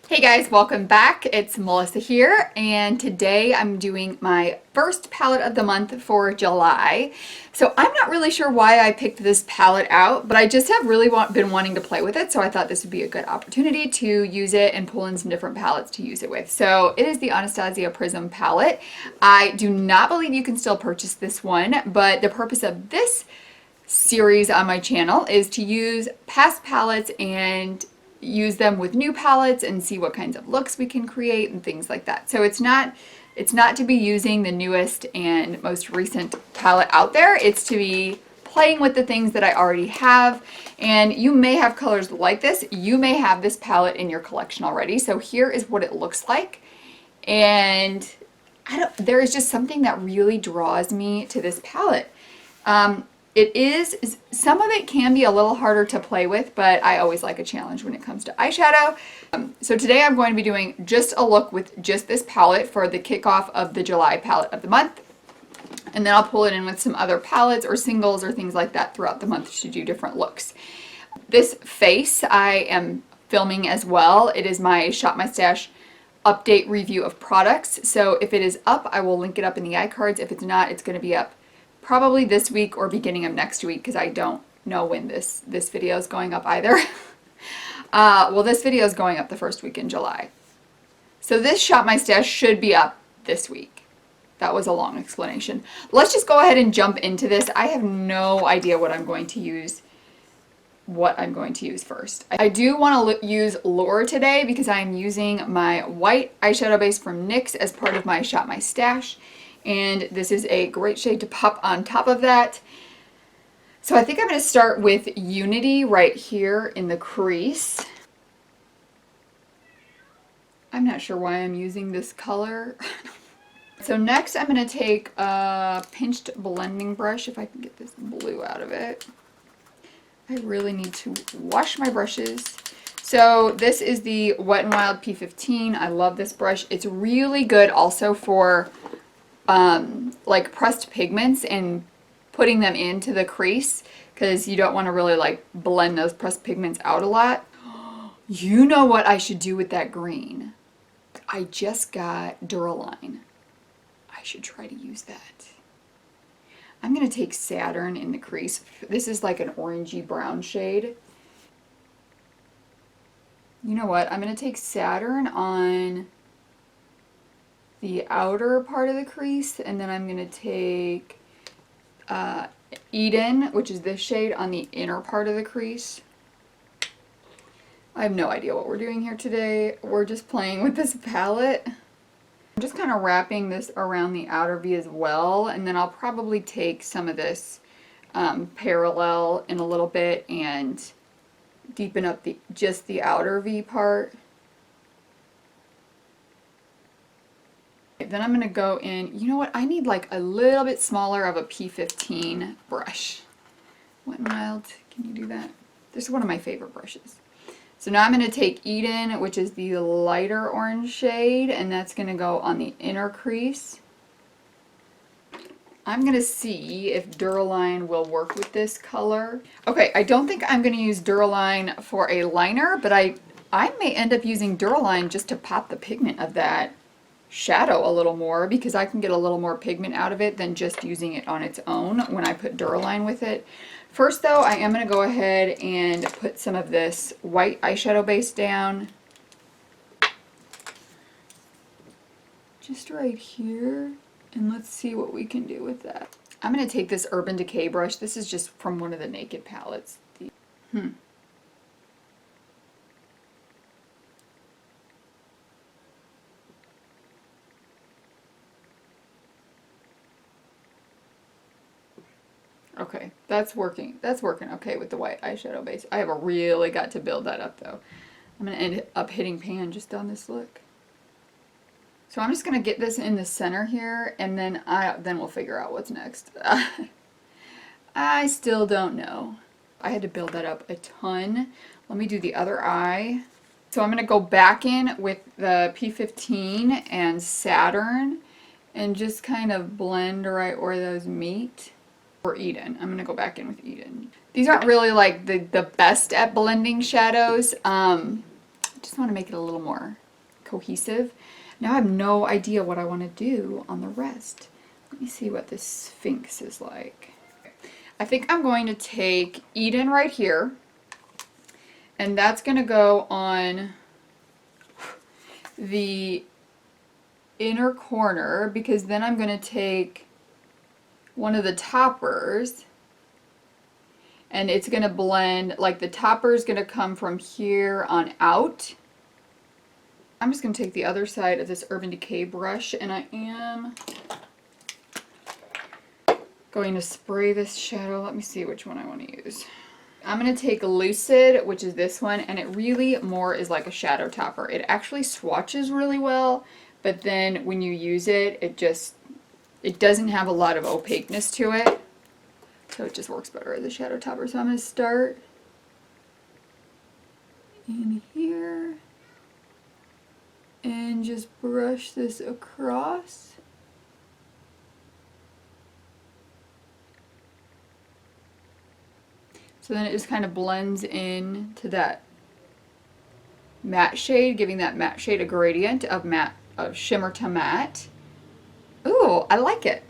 Hey guys, welcome back. It's Melissa here, and today I'm doing my first palette of the month for July. So I'm not really sure why I picked this palette out, but I just have really been wanting to play with it, so I thought this would be a good opportunity to use it and pull in some different palettes to use it with. So it is the Anastasia Prism palette. I do not believe you can still purchase this one, but the purpose of this series on my channel is to use past palettes and use them with new palettes and see what kinds of looks we can create and things like that. So it's not to be using the newest and most recent palette out there. It's to be playing with the things that I already have. And you may have colors like this. You may have this palette in your collection already. So here is what it looks like. And there is just something that really draws me to this palette. Some of it can be a little harder to play with, but I always like a challenge when it comes to eyeshadow. So today I'm going to be doing just a look with just this palette for the kickoff of the July palette of the month. And then I'll pull it in with some other palettes or singles or things like that throughout the month to do different looks. This face I am filming as well. It is my Shop My Stash update review of products. So if it is up, I will link it up in the iCards. If it's not, it's going to be up probably this week or beginning of next week, because I don't know when this video is going up either. Well, this video is going up the first week in July. So this Shop My Stash should be up this week. That was a long explanation. Let's just go ahead and jump into this. I have no idea what I'm going to use first. I do want to use Lure today because I am using my white eyeshadow base from NYX as part of my Shop My Stash. And this is a great shade to pop on top of that. So I think I'm going to start with Unity right here in the crease. I'm not sure why I'm using this color. So next I'm going to take a pinched blending brush, if I can get this blue out of it. I really need to wash my brushes. So this is the Wet n Wild P15. I love this brush. It's really good also for like pressed pigments and putting them into the crease, because you don't want to really like blend those pressed pigments out a lot. You know what I should do with that green? I just got Duraline. I should try to use that. I'm going to take Saturn in the crease. This is like an orangey brown shade. You know what? I'm going to take Saturn on the outer part of the crease, and then I'm going to take Eden, which is this shade, on the inner part of the crease. I have no idea what we're doing here today. We're just playing with this palette. I'm just kind of wrapping this around the outer V as well, and then I'll probably take some of this parallel in a little bit and deepen up just the outer V part. Then I'm going to go in, you know what, I need like a little bit smaller of a P15 brush. Wet n Wild, can you do that? This is one of my favorite brushes. So now I'm going to take Eden, which is the lighter orange shade, and that's going to go on the inner crease. I'm going to see if Duraline will work with this color. Okay, I don't think I'm going to use Duraline for a liner, but I may end up using Duraline just to pop the pigment of that shadow a little more, because I can get a little more pigment out of it than just using it on its own when I put Duraline with it. First though, I am going to go ahead and put some of this white eyeshadow base down. Just right here, and let's see what we can do with that. I'm going to take this Urban Decay brush. This is just from one of the Naked palettes. Okay, that's working. That's working okay with the white eyeshadow base. I have really got to build that up though. I'm going to end up hitting pan just on this look. So I'm just going to get this in the center here, and then we'll figure out what's next. I still don't know. I had to build that up a ton. Let me do the other eye. So I'm going to go back in with the P15 and Saturn and just kind of blend right where those meet. Or Eden. I'm going to go back in with Eden. These aren't really like the best at blending shadows, I just want to make it a little more cohesive. Now I have no idea what I want to do on the rest. Let me see what this Sphinx is like. I think I'm going to take Eden right here, and that's going to go on the inner corner, because then I'm going to take one of the toppers and it's going to blend, like the topper is going to come from here on out. I'm just going to take the other side of this Urban Decay brush, and I am going to spray this shadow. Let me see which one I want to use. I'm going to take Lucid, which is this one, and it really more is like a shadow topper. It actually swatches really well, but then when you use it, it doesn't have a lot of opaqueness to it. So it just works better as a shadow topper. So I'm going to start in here and just brush this across. So then it just kind of blends in to that matte shade, giving that matte shade a gradient of shimmer to matte. Ooh, I like it.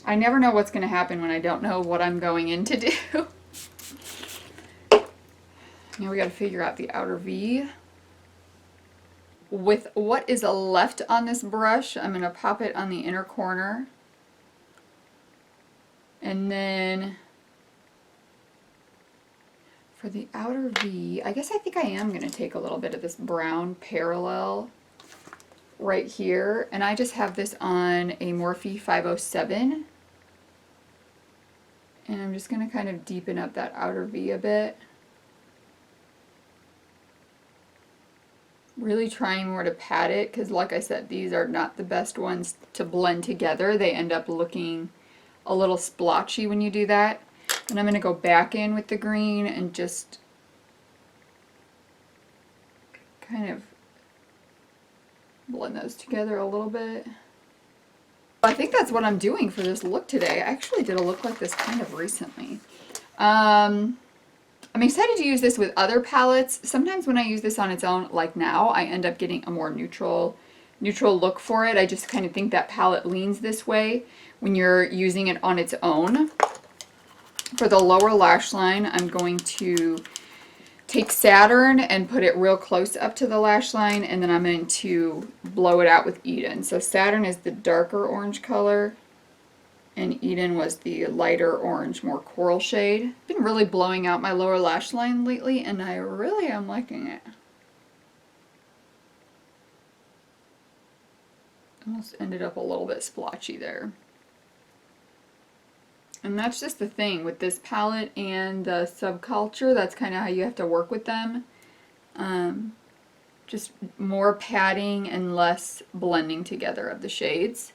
I never know what's going to happen when I don't know what I'm going in to do. Now we got to figure out the outer V. With what is left on this brush, I'm going to pop it on the inner corner. And then for the outer V, I guess I think I am going to take a little bit of this brown parallel right here. And I just have this on a Morphe 507. And I'm just going to kind of deepen up that outer V a bit. Really trying more to pat it, because like I said, these are not the best ones to blend together. They end up looking a little splotchy when you do that. And I'm going to go back in with the green and just kind of blend those together a little bit. I think that's what I'm doing for this look today. I actually did a look like this kind of recently. I'm excited to use this with other palettes. Sometimes when I use this on its own, like now, I end up getting a more neutral look for it. I just kind of think that palette leans this way when you're using it on its own. For the lower lash line, I'm going to take Saturn and put it real close up to the lash line, and then I'm going to blow it out with Eden. So Saturn is the darker orange color, and Eden was the lighter orange, more coral shade. I've been really blowing out my lower lash line lately, and I really am liking it. Almost ended up a little bit splotchy there. And that's just the thing with this palette and the Subculture. That's kind of how you have to work with them. Just more padding and less blending together of the shades.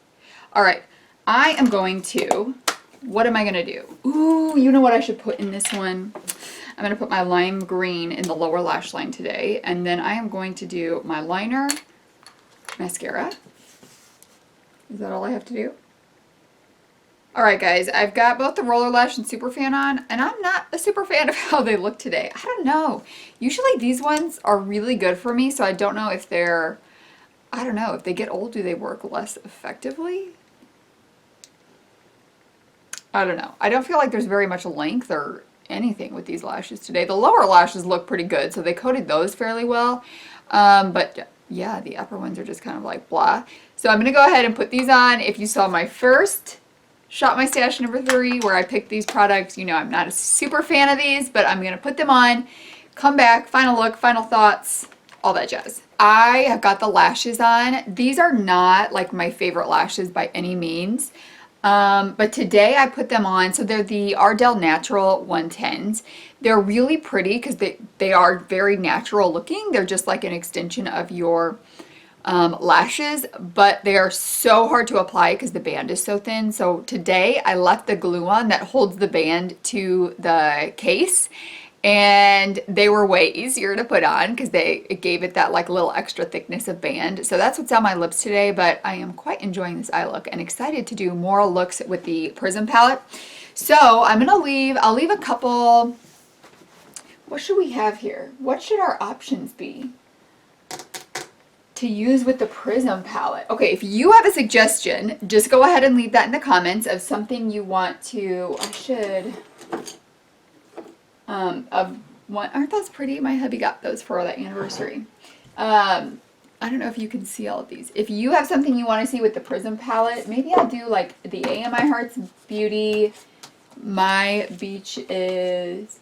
Alright, I am going to, what am I going to do? Ooh, you know what I should put in this one? I'm going to put my lime green in the lower lash line today. And then I am going to do my liner, mascara. Is that all I have to do? Alright guys, I've got both the Roller Lash and Super Fan on, and I'm not a super fan of how they look today. I don't know. Usually these ones are really good for me, so I don't know if they're, I don't know, if they get old, do they work less effectively? I don't know. I don't feel like there's very much length or anything with these lashes today. The lower lashes look pretty good, so they coated those fairly well. But yeah, the upper ones are just kind of like blah. So I'm going to go ahead and put these on. If you saw my first Shop My Stash number 3 where I picked these products, you know I'm not a super fan of these, but I'm going to put them on, come back, final look, final thoughts, all that jazz. I have got the lashes on. These are not like my favorite lashes by any means, but today I put them on. So they're the Ardell Natural 110s. They're really pretty because they are very natural looking. They're just like an extension of your lashes, but they are so hard to apply because the band is so thin. So today I left the glue on that holds the band to the case, and they were way easier to put on because it gave it that like little extra thickness of band. So that's what's on my lips today, but I am quite enjoying this eye look and excited to do more looks with the Prism palette. So I'll leave a couple What should we have here? What should our options be to use with the Prism palette? Okay, if you have a suggestion, just go ahead and leave that in the comments of something you want to, aren't those pretty? My hubby got those for that anniversary. I don't know if you can see all of these. If you have something you want to see with the Prism palette, maybe I'll do like the AMI Hearts Beauty, My Beach is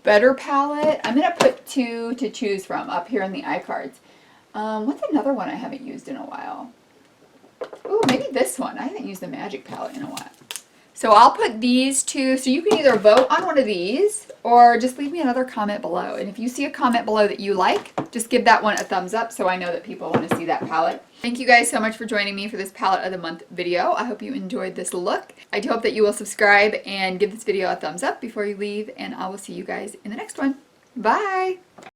Better palette. I'm going to put 2 to choose from up here in the iCards. What's another one I haven't used in a while? Ooh, maybe this one. I haven't used the Magic palette in a while. So I'll put these 2. So you can either vote on one of these or just leave me another comment below. And if you see a comment below that you like, just give that one a thumbs up so I know that people want to see that palette. Thank you guys so much for joining me for this palette of the month video. I hope you enjoyed this look. I do hope that you will subscribe and give this video a thumbs up before you leave, and I will see you guys in the next one. Bye!